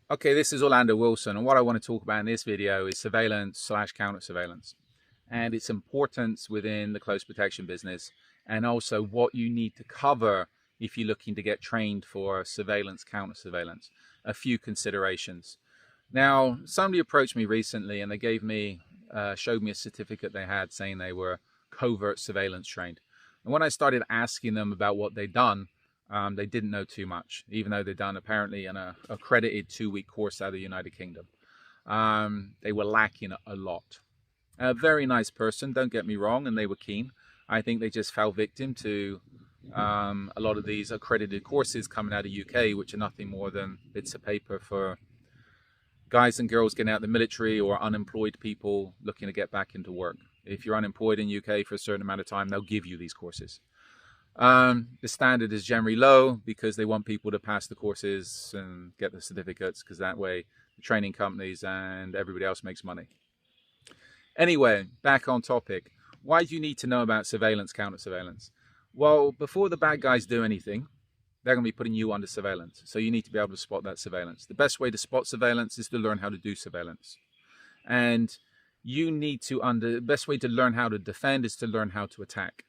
Okay, this is Orlando Wilson, and what I want to talk about in this video is surveillance slash counter surveillance and its importance within the close protection business, and also what you need to cover if you're looking to get trained for surveillance, counter surveillance. A few considerations. Now, somebody approached me recently and they gave me, showed me a certificate they had saying they were covert surveillance trained. And when I started asking them about what they'd done, they didn't know too much, even though they'd done apparently an accredited 2-week course out of the United Kingdom. They were lacking a lot. A very nice person, don't get me wrong, and they were keen. I think they just fell victim to a lot of these accredited courses coming out of UK, which are nothing more than bits of paper for guys and girls getting out of the military or unemployed people looking to get back into work. If you're unemployed in UK for a certain amount of time, they'll give you these courses. The standard is generally low because they want people to pass the courses and get the certificates, because that way the training companies and everybody else makes money. Anyway, back on topic. Why do you need to know about surveillance, counter surveillance? Well, before the bad guys do anything, they're going to be putting you under surveillance. So you need to be able to spot that surveillance. The best way to spot surveillance is to learn how to do surveillance. And you need to the best way to learn how to defend is to learn how to attack.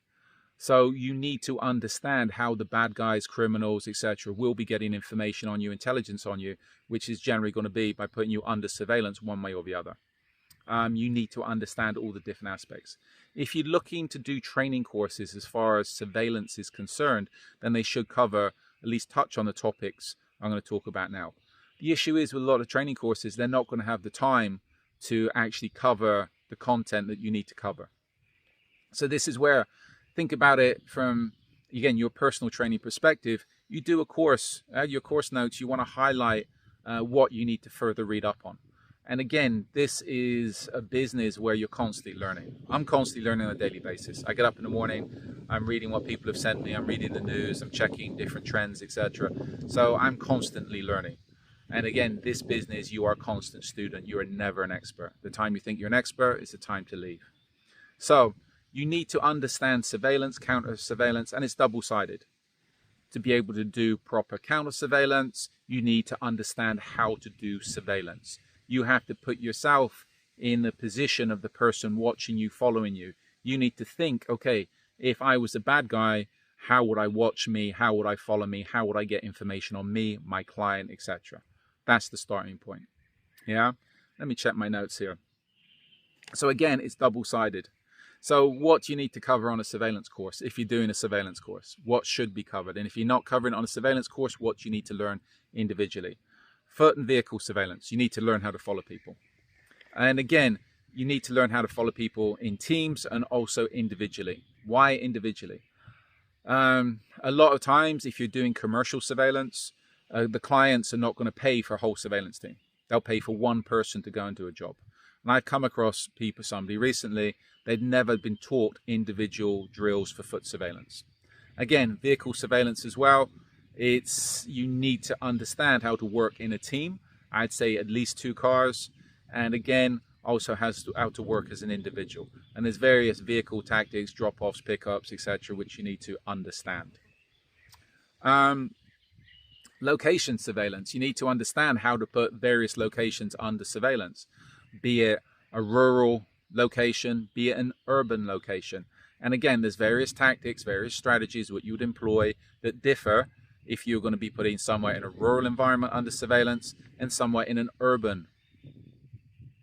So you need to understand how the bad guys, criminals, etc. will be getting information on you, intelligence on you, which is generally going to be by putting you under surveillance one way or the other. You need to understand all the different aspects. If you're looking to do training courses as far as surveillance is concerned, then they should cover, at least touch on the topics I'm going to talk about now. The issue is with a lot of training courses, they're not going to have the time to actually cover the content that you need to cover. So this is where, think about it from, again, your personal training perspective. You do a course, your course notes, you want to highlight what you need to further read up on. And again, this is a business where you're constantly learning. I'm constantly learning on a daily basis. I get up in the morning, I'm reading what people have sent me, I'm reading the news, I'm checking different trends, etc. So I'm constantly learning. And again, this business, you are a constant student. You are never an expert. The time you think you're an expert is the time to leave. So you need to understand surveillance, counter surveillance, and it's double-sided. To be able to do proper counter surveillance, you need to understand how to do surveillance. You have to put yourself in the position of the person watching you, following you. You need to think, okay, if I was a bad guy, how would I watch me? How would I follow me? How would I get information on me, my client, etc.? That's the starting point. Yeah. Let me check my notes here. So again, it's double-sided. So what do you need to cover on a surveillance course? If you're doing a surveillance course, what should be covered? And if you're not covering it on a surveillance course, what do you need to learn individually? Foot and vehicle surveillance. You need to learn how to follow people. And again, you need to learn how to follow people in teams and also individually. Why individually? A lot of times, if you're doing commercial surveillance, the clients are not going to pay for a whole surveillance team. They'll pay for one person to go and do a job. And I've come across somebody recently, they'd never been taught individual drills for foot surveillance. Again, vehicle surveillance as well. You need to understand how to work in a team. I'd say at least 2 cars. And again, also how to work as an individual. And there's various vehicle tactics, drop-offs, pickups, etc., which you need to understand. Location surveillance. You need to understand how to put various locations under surveillance, be it a rural location, be it an urban location. And again, there's various tactics, various strategies what you would employ that differ if you're going to be putting somewhere in a rural environment under surveillance and somewhere in an urban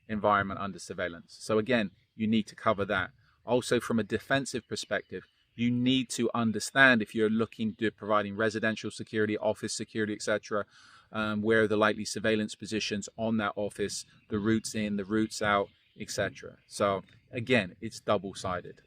environment under surveillance. So again, you need to cover that. Also, from a defensive perspective, you need to understand, if you're looking to providing residential security, office security, etc., where are the likely surveillance positions on that office, the routes in, the routes out, etc. So again, it's double-sided.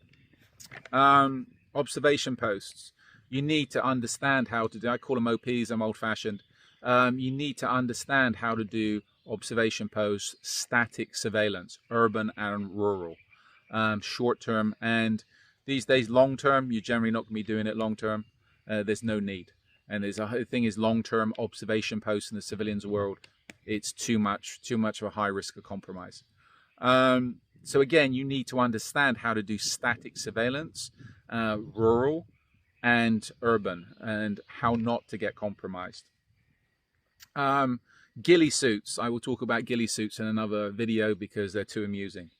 Observation posts. You need to understand how to do, I call them OPs, I'm old-fashioned. You need to understand how to do observation posts, static surveillance, urban and rural, short-term, and these days long-term. You're generally not going to be doing it long-term. There's no need. And the thing is, long-term observation posts in the civilians world, it's too much of a high risk of compromise. So again, you need to understand how to do static surveillance, rural and urban, and how not to get compromised. Ghillie suits. I will talk about ghillie suits in another video because they're too amusing.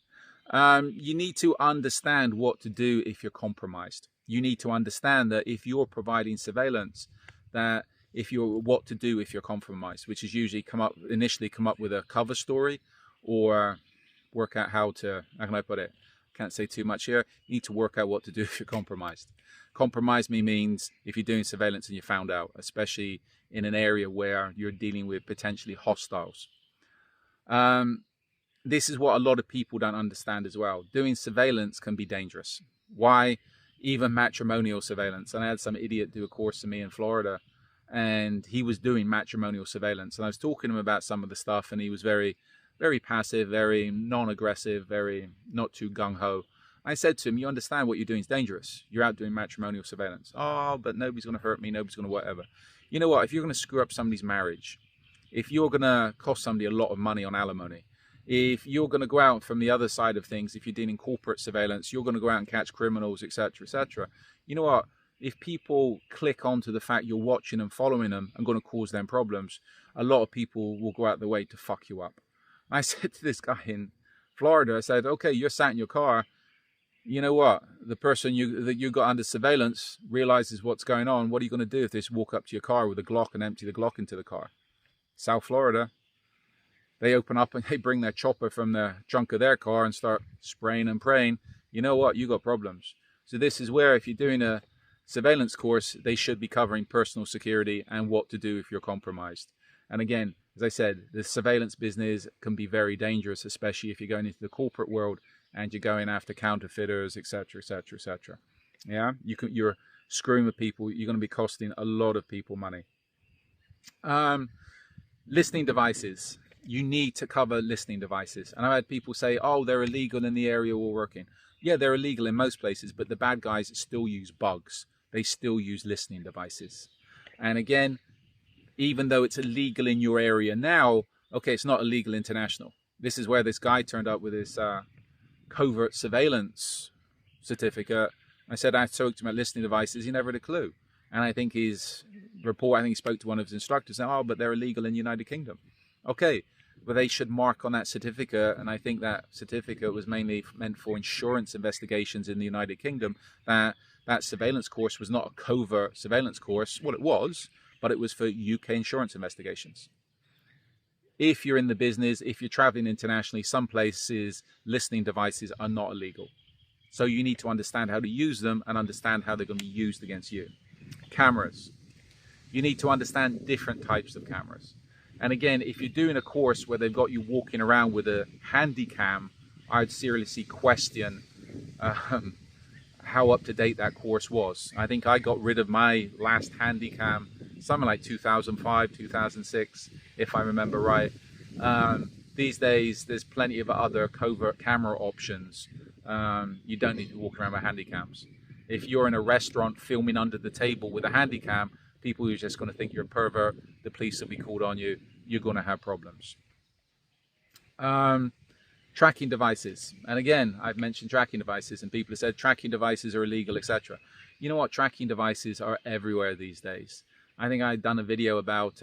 You need to understand what to do if you're compromised. You need to understand that if you're providing surveillance, that what to do if you're compromised, which is usually initially come up with a cover story, or work out how can I put it? Can't say too much here. You need to work out what to do if you're compromised. Compromise means if you're doing surveillance and you're found out, especially in an area where you're dealing with potentially hostiles. This is what a lot of people don't understand as well. Doing surveillance can be dangerous. Why? Even matrimonial surveillance. And I had some idiot do a course to me in Florida, and he was doing matrimonial surveillance. And I was talking to him about some of the stuff, and he was very, very passive, very non-aggressive, very not too gung-ho. I said to him, you understand what you're doing is dangerous. You're out doing matrimonial surveillance. Oh, but nobody's going to hurt me. Nobody's going to whatever. You know what? If you're going to screw up somebody's marriage, if you're going to cost somebody a lot of money on alimony, if you're going to go out from the other side of things, if you're dealing corporate surveillance, you're going to go out and catch criminals, etc., etc. You know what? If people click onto the fact you're watching and following them and going to cause them problems, a lot of people will go out their way to fuck you up. I said to this guy in Florida, I said, okay, you're sat in your car. You know what? The person that you got under surveillance realizes what's going on. What are you going to do if they just walk up to your car with a Glock and empty the Glock into the car? South Florida. They open up and they bring their chopper from the trunk of their car and start spraying and praying. You know what? You got problems. So this is where, if you're doing a surveillance course, they should be covering personal security and what to do if you're compromised. And again, as I said, the surveillance business can be very dangerous, especially if you're going into the corporate world and you're going after counterfeiters, etc., etc., etc. Yeah, you're screwing with people. You're going to be costing a lot of people money. Listening devices. You need to cover listening devices. And I've had people say, oh, they're illegal in the area we're working. Yeah, they're illegal in most places, but the bad guys still use bugs. They still use listening devices. And again, even though it's illegal in your area now, okay, it's not illegal international. This is where this guy turned up with his covert surveillance certificate. I said, I spoke to him about listening devices. He never had a clue. And I think his report, I think he spoke to one of his instructors, and, oh, but they're illegal in the United Kingdom. Okay, but they should mark on that certificate, and I think that certificate was mainly meant for insurance investigations in the United Kingdom, that surveillance course was not a covert surveillance course. Well, it was, but it was for UK insurance investigations. If you're in the business, if you're traveling internationally, some places listening devices are not illegal. So you need to understand how to use them and understand how they're going to be used against you. Cameras. You need to understand different types of cameras. And again, if you're doing a course where they've got you walking around with a handy cam, I'd seriously question how up to date that course was. I think I got rid of my last handy cam something like 2005, 2006, if I remember right. These days, there's plenty of other covert camera options. You don't need to walk around with handy cams. If you're in a restaurant filming under the table with a handy cam, people are just going to think you're a pervert. The police will be called on you. You're going to have problems. Tracking devices. And again, I've mentioned tracking devices, and people have said tracking devices are illegal, etc. You know what? Tracking devices are everywhere these days. I think I've done a video about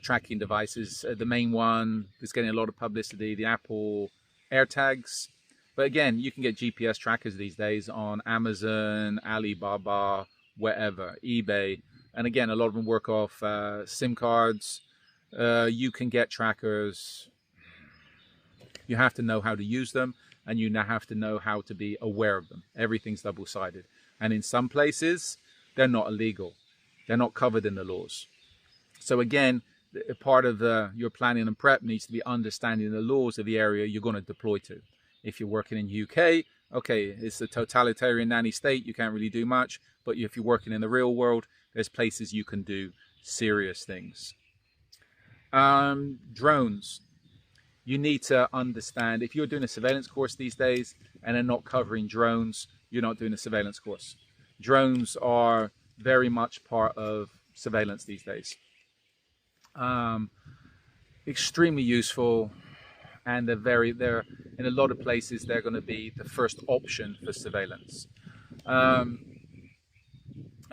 tracking devices. The main one that's getting a lot of publicity, the Apple AirTags. But again, you can get GPS trackers these days on Amazon, Alibaba, wherever, eBay. And again, a lot of them work off SIM cards. You can get trackers. You have to know how to use them, and you now have to know how to be aware of them. Everything's double-sided. And in some places, they're not illegal. They're not covered in the laws. So again, part of your planning and prep needs to be understanding the laws of the area you're going to deploy to. If you're working in UK, okay, it's a totalitarian nanny state, you can't really do much. But if you're working in the real world, there's places you can do serious things. Drones. You need to understand, if you're doing a surveillance course these days and they're not covering drones, you're not doing a surveillance course. Drones are very much part of surveillance these days. Extremely useful, and they're in a lot of places they're going to be the first option for surveillance. And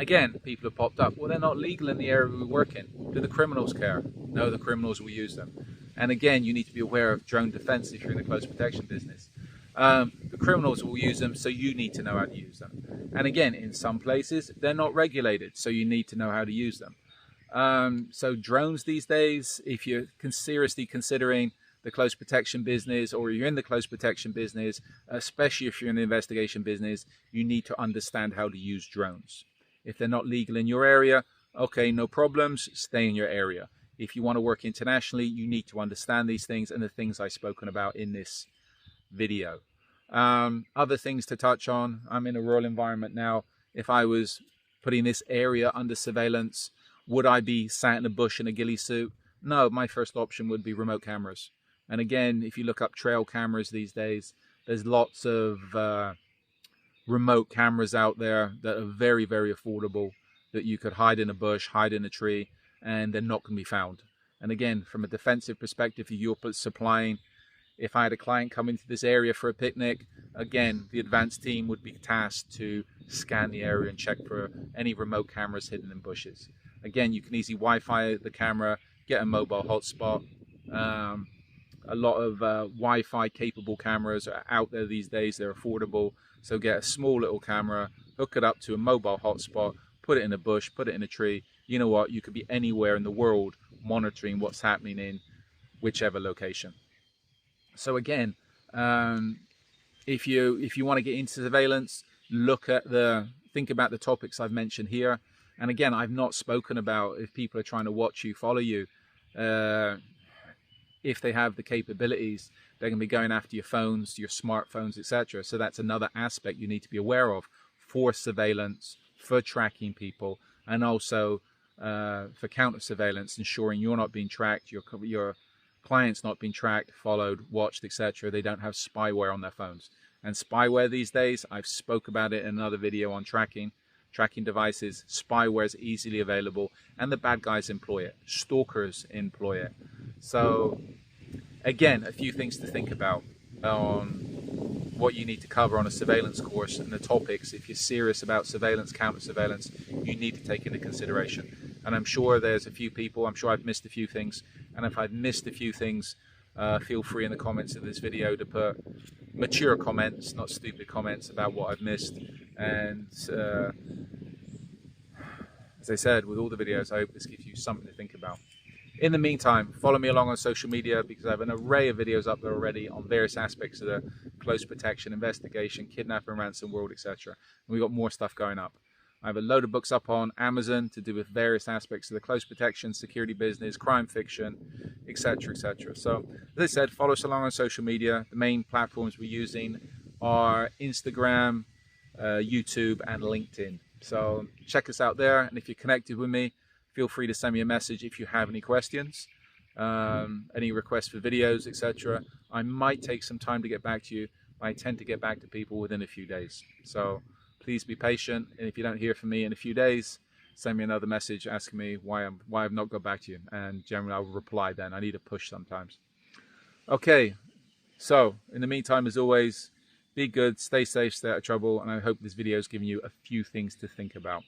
Again, people have popped up. Well, they're not legal in the area we work in. Do the criminals care? No, the criminals will use them. And again, you need to be aware of drone defense if you're in the close protection business. The criminals will use them, so you need to know how to use them. And again, in some places, they're not regulated, so you need to know how to use them. So drones these days, if you're seriously considering the close protection business, or you're in the close protection business, especially if you're in the investigation business, you need to understand how to use drones. If they're not legal in your area, okay, no problems, stay in your area. If you want to work internationally, you need to understand these things and the things I've spoken about in this video. Other things to touch on, I'm in a rural environment now. If I was putting this area under surveillance, would I be sat in a bush in a ghillie suit? No, my first option would be remote cameras. And again, if you look up trail cameras these days, there's lots of remote cameras out there that are very, very affordable, that you could hide in a bush, hide in a tree, and they're not going to be found. And again, from a defensive perspective, if you're supplying, if I had a client come into this area for a picnic, again, the advanced team would be tasked to scan the area and check for any remote cameras hidden in bushes. Again, you can easily Wi-Fi the camera, get a mobile hotspot. A lot of Wi-Fi capable cameras are out there these days, they're affordable. So get a small little camera, hook it up to a mobile hotspot, put it in a bush, put it in a tree. You know what, you could be anywhere in the world monitoring what's happening in whichever location. So again, if you want to get into surveillance, think about the topics I've mentioned here. And again, I've not spoken about if people are trying to watch you, follow you, if they have the capabilities, they're going to be going after your phones, your smartphones, etc. So that's another aspect you need to be aware of for surveillance, for tracking people, and also for counter surveillance, ensuring you're not being tracked, your clients not being tracked, followed, watched, etc. They don't have spyware on their phones. And spyware these days, I've spoke about it in another video on tracking devices. Spyware is easily available, and the bad guys employ it. Stalkers employ it. So again, a few things to think about on what you need to cover on a surveillance course, and the topics, if you're serious about surveillance, counter surveillance, you need to take into consideration. And I'm sure there's a few people, I'm sure I've missed a few things, and if I've missed a few things, feel free in the comments of this video to put mature comments, not stupid comments, about what I've missed. And as I said, with all the videos, I hope this gives you something to think about. In the meantime, follow me along on social media, because I have an array of videos up there already on various aspects of the close protection, investigation, kidnap and ransom world, etc. And we've got more stuff going up. I have a load of books up on Amazon to do with various aspects of the close protection, security business, crime fiction, etc., etc. So, as I said, follow us along on social media. The main platforms we're using are Instagram, YouTube, and LinkedIn. So check us out there, and if you're connected with me, feel free to send me a message if you have any questions, any requests for videos, etc. I might take some time to get back to you. I tend to get back to people within a few days. So please be patient, and if you don't hear from me in a few days, send me another message asking me why I've not got back to you, and generally I will reply then. I need a push sometimes. Okay, so in the meantime, as always, be good, stay safe, stay out of trouble, and I hope this video has given you a few things to think about.